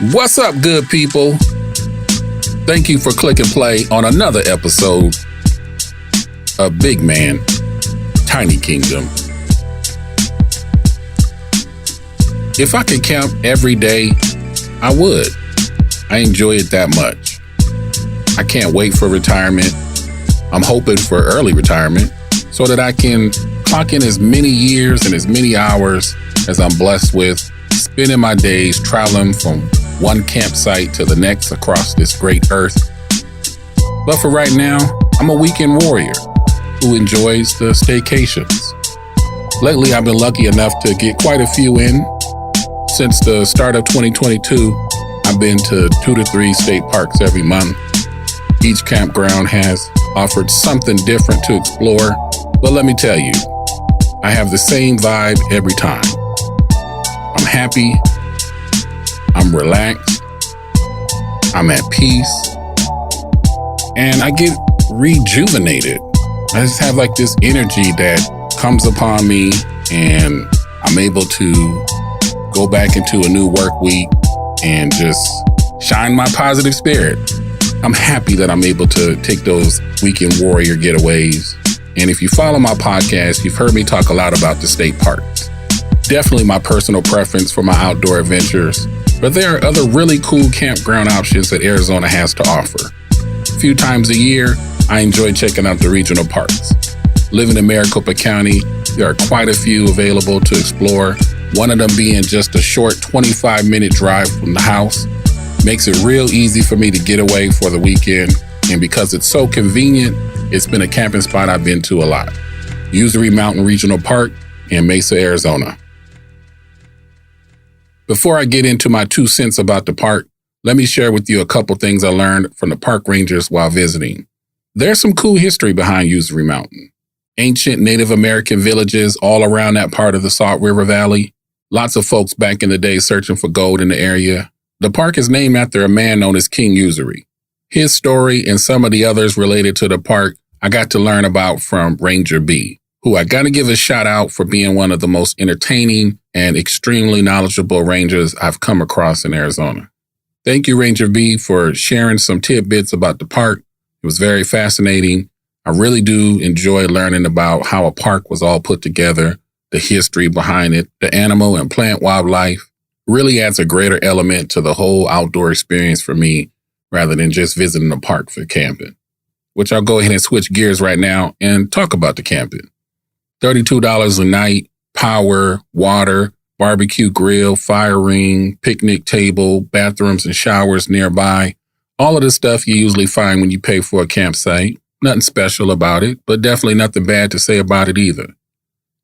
What's up, good people? Thank you for clicking play on another episode of Big Man, Tiny Kingdom. If I could camp every day, I would. I enjoy it that much. I can't wait for retirement. I'm hoping for early retirement so that I can clock in as many years and as many hours as I'm blessed with, spending my days traveling from one campsite to the next across this great earth. But for right now, I'm a weekend warrior who enjoys the staycations. Lately, I've been lucky enough to get quite a few in. Since the start of 2022, I've been to 2 to 3 state parks every month. Each campground has offered something different to explore, but let me tell you, I have the same vibe every time. I'm happy, I'm relaxed, I'm at peace, and I get rejuvenated. I just have like this energy that comes upon me, and I'm able to go back into a new work week and just shine my positive spirit. I'm happy that I'm able to take those weekend warrior getaways. And if you follow my podcast, you've heard me talk a lot about the state parks. Definitely my personal preference for my outdoor adventures, but there are other really cool campground options that Arizona has to offer. A few times a year, I enjoy checking out the regional parks. Living in Maricopa County, there are quite a few available to explore. One of them being just a short 25-minute drive from the house. Makes it real easy for me to get away for the weekend. And because it's so convenient, it's been a camping spot I've been to a lot. Usery Mountain Regional Park in Mesa, Arizona. Before I get into my 2 cents about the park, let me share with you a couple things I learned from the park rangers while visiting. There's some cool history behind Usery Mountain. Ancient Native American villages all around that part of the Salt River Valley. Lots of folks back in the day searching for gold in the area. The park is named after a man known as King Usery. His story and some of the others related to the park I got to learn about from Ranger B, who I got to give a shout out for being one of the most entertaining and extremely knowledgeable rangers I've come across in Arizona. Thank you, Ranger B, for sharing some tidbits about the park. It was very fascinating. I really do enjoy learning about how a park was all put together, the history behind it, the animal and plant wildlife. Really adds a greater element to the whole outdoor experience for me rather than just visiting a park for camping, which I'll go ahead and switch gears right now and talk about the camping. $32 a night, power, water, barbecue grill, fire ring, picnic table, bathrooms and showers nearby. All of the stuff you usually find when you pay for a campsite. Nothing special about it, but definitely nothing bad to say about it either.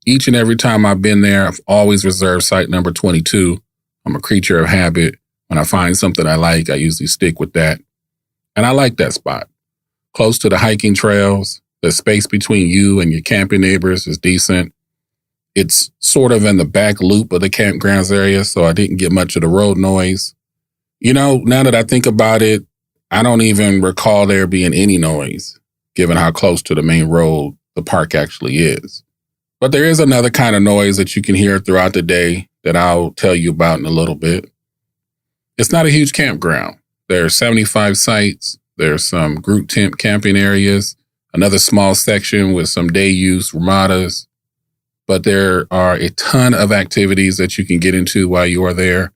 Each and every time I've been there, I've always reserved site number 22. I'm a creature of habit. When I find something I like, I usually stick with that. And I like that spot. Close to the hiking trails, the space between you and your camping neighbors is decent. It's sort of in the back loop of the campgrounds area, so I didn't get much of the road noise. You know, now that I think about it, I don't even recall there being any noise, given how close to the main road the park actually is. But there is another kind of noise that you can hear throughout the day that I'll tell you about in a little bit. It's not a huge campground. There are 75 sites. There's some group tent camping areas, another small section with some day use ramadas. But there are a ton of activities that you can get into while you are there.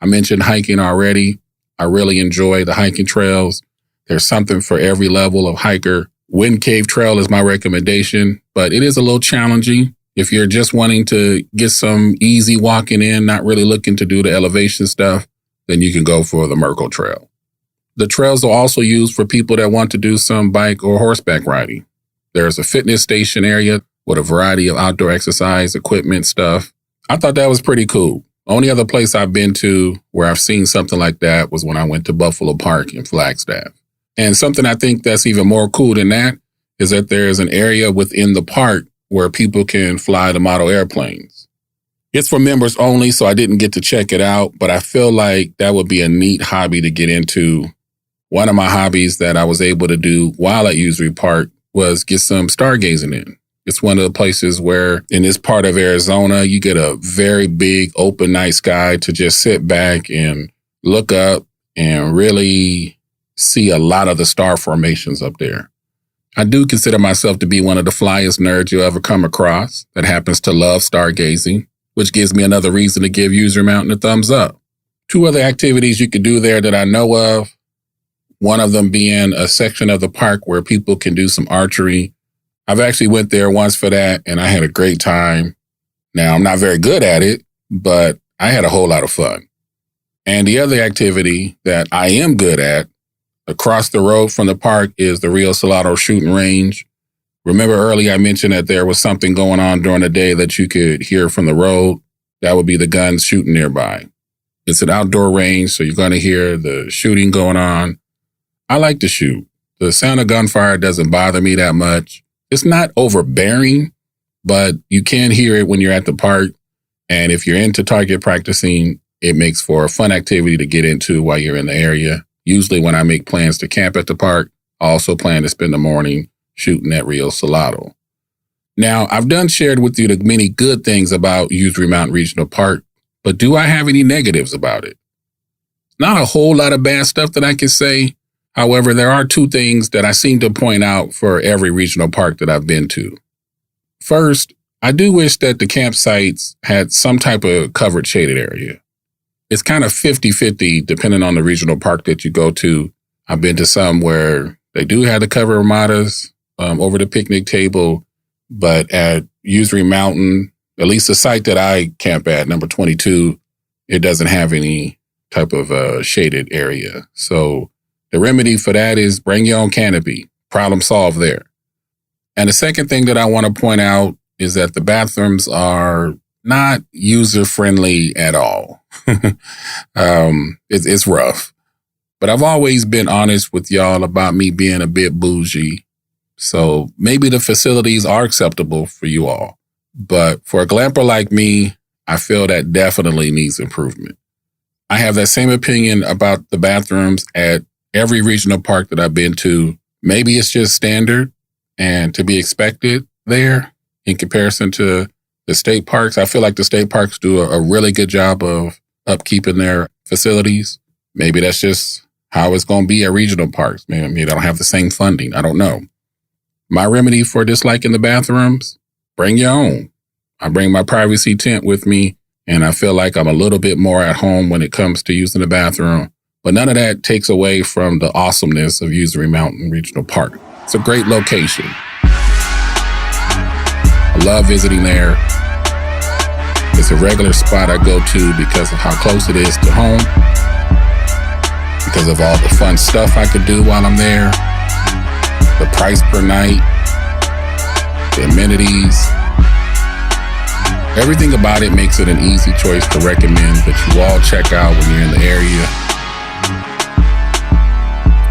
I mentioned hiking already. I really enjoy the hiking trails. There's something for every level of hiker. Wind Cave Trail is my recommendation, but it is a little challenging. If you're just wanting to get some easy walking in, not really looking to do the elevation stuff, then you can go for the Merkle Trail. The trails are also used for people that want to do some bike or horseback riding. There's a fitness station area with a variety of outdoor exercise equipment stuff. I thought that was pretty cool. Only other place I've been to where I've seen something like that was when I went to Buffalo Park in Flagstaff. And something I think that's even more cool than that is that there is an area within the park where people can fly the model airplanes. It's for members only, so I didn't get to check it out, but I feel like that would be a neat hobby to get into. One of my hobbies that I was able to do while at Usery Park was get some stargazing in. It's one of the places where in this part of Arizona, you get a very big open night sky to just sit back and look up and really see a lot of the star formations up there. I do consider myself to be one of the flyest nerds you'll ever come across that happens to love stargazing, which gives me another reason to give Usery Mountain a thumbs up. 2 other activities you could do there that I know of, one of them being a section of the park where people can do some archery. I've actually went there once for that, and I had a great time. Now, I'm not very good at it, but I had a whole lot of fun. And the other activity that I am good at, across the road from the park, is the Rio Salado shooting range. Remember earlier I mentioned that there was something going on during the day that you could hear from the road? That would be the guns shooting nearby. It's an outdoor range, so you're going to hear the shooting going on. I like to shoot. The sound of gunfire doesn't bother me that much. It's not overbearing, but you can hear it when you're at the park. And if you're into target practicing, it makes for a fun activity to get into while you're in the area. Usually when I make plans to camp at the park, I also plan to spend the morning shooting at Rio Salado. Now, I've done shared with you the many good things about Usery Mountain Regional Park, but do I have any negatives about it? Not a whole lot of bad stuff that I can say. However, there are 2 things that I seem to point out for every regional park that I've been to. First, I do wish that the campsites had some type of covered shaded area. It's kind of 50-50 depending on the regional park that you go to. I've been to some where they do have the covered ramadas over the picnic table, but at Usery Mountain, at least the site that I camp at, number 22, it doesn't have any type of shaded area. So the remedy for that is bring your own canopy. Problem solved there. And the second thing that I want to point out is that the bathrooms are not user-friendly at all. It's rough. But I've always been honest with y'all about me being a bit bougie. So maybe the facilities are acceptable for you all. But for a glamper like me, I feel that definitely needs improvement. I have that same opinion about the bathrooms at every regional park that I've been to. Maybe it's just standard and to be expected there in comparison to the state parks. I feel like the state parks do a really good job of upkeeping their facilities. Maybe that's just how it's going to be at regional parks. Maybe they don't have the same funding. I don't know. My remedy for disliking the bathrooms, bring your own. I bring my privacy tent with me, and I feel like I'm a little bit more at home when it comes to using the bathroom. But none of that takes away from the awesomeness of Usery Mountain Regional Park. It's a great location. I love visiting there. It's a regular spot I go to because of how close it is to home, because of all the fun stuff I could do while I'm there, the price per night, the amenities. Everything about it makes it an easy choice to recommend that you all check out when you're in the area.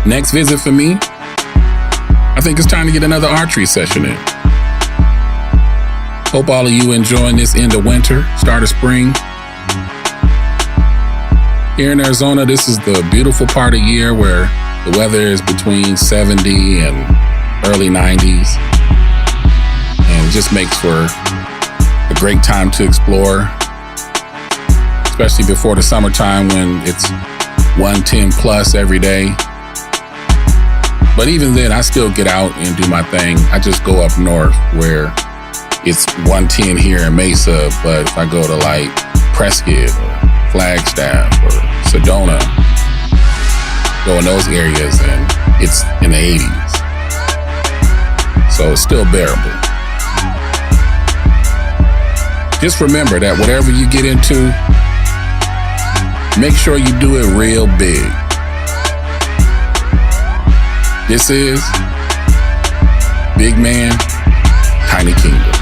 Next visit for me, I think it's time to get another archery session in. Hope all of you enjoying this end of winter, start of spring. Here in Arizona, this is the beautiful part of year where the weather is between 70 and early 90s. And it just makes for a great time to explore, especially before the summertime when it's 110 plus every day. But even then, I still get out and do my thing. I just go up north where it's 110 here in Mesa, but if I go to like Prescott or Flagstaff or Sedona, go in those areas and it's in the 80s. So it's still bearable. Just remember that whatever you get into, make sure you do it real big. This is Big Man, Tiny Kingdom.